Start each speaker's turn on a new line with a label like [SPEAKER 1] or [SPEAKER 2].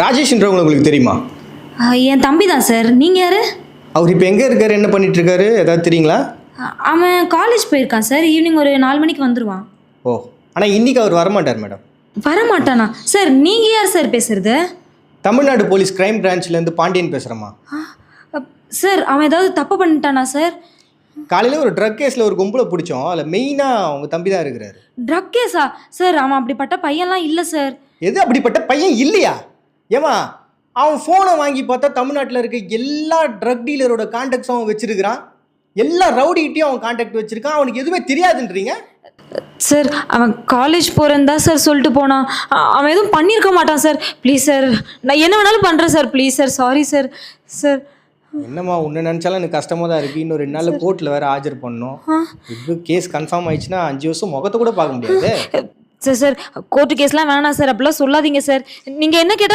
[SPEAKER 1] ராஜேஷ்ன்றவங்க உங்களுக்கு தெரியுமா?
[SPEAKER 2] என் தம்பி தான் சார். நீங்கள் யார்?
[SPEAKER 1] அவர் இப்போ எங்கே இருக்காரு, என்ன பண்ணிட்டு இருக்காரு, ஏதாவது தெரியுங்களா?
[SPEAKER 2] அவன் காலேஜ் போயிருக்கான் சார். ஈவினிங் ஒரு 4 மணிக்கு வந்துடுவான்.
[SPEAKER 1] ஓ, ஆனால் இன்னைக்கு அவர் வரமாட்டார் மேடம்.
[SPEAKER 2] வரமாட்டானா சார்? நீங்கள் யார் சார் பேசுறது?
[SPEAKER 1] தமிழ்நாடு போலீஸ் கிரைம் பிரான்ச்லேருந்து பாண்டியன் பேசுகிறேம்மா.
[SPEAKER 2] சார் அவன் ஏதாவது தப்பு பண்ணிட்டானா சார்?
[SPEAKER 1] காலையில் ஒரு ட்ரக் கேஸில் ஒரு கும்பலை பிடிச்சோம். அதில் மெயினாக அவங்க தம்பி தான் இருக்கிறாரு.
[SPEAKER 2] ட்ரக் கேஸா சார்? அவன் அப்படிப்பட்ட பையன்லாம் இல்லை சார்.
[SPEAKER 1] எது அப்படிப்பட்ட பையன் இல்லையா? ஏமா, அவன் ஃபோனை வாங்கி பார்த்தா தமிழ்நாட்டில் இருக்க எல்லா ட்ரக் டீலரோட கான்டாக்ட்ஸும் அவன் வச்சிருக்கிறான். எல்லா ரவுடிகிட்டையும் அவன் கான்டாக்ட் வச்சிருக்கான். அவனுக்கு எதுவுமே தெரியாதுன்றீங்க
[SPEAKER 2] சார். அவன் காலேஜ் போகிறேன்னு தான் சார் சொல்லிட்டு போனான். அவன் எதுவும் பண்ணியிருக்க மாட்டான் சார். ப்ளீஸ் சார், நான் என்ன வேணாலும் பண்ணுறேன் sir. Please sir, sorry sir. Sir
[SPEAKER 1] என்னம்மா, ஒன்று நினச்சாலும் எனக்கு கஷ்டமாக தான் இருக்குது. இன்னும் 2 நாளில் கோர்ட்டில் வேறு ஆஜர் பண்ணணும். இப்போ கேஸ் கன்ஃபார்ம் ஆயிடுச்சுன்னா 5 வருஷம் முகத்தை கூட பார்க்க முடியாது.
[SPEAKER 2] சார். சார் கோர்ட்டு கேஸ்லாம் வேணாம் சார். அப்படிலாம் சொல்லாதீங்க சார். நீங்கள் என்ன கேட்டாலும்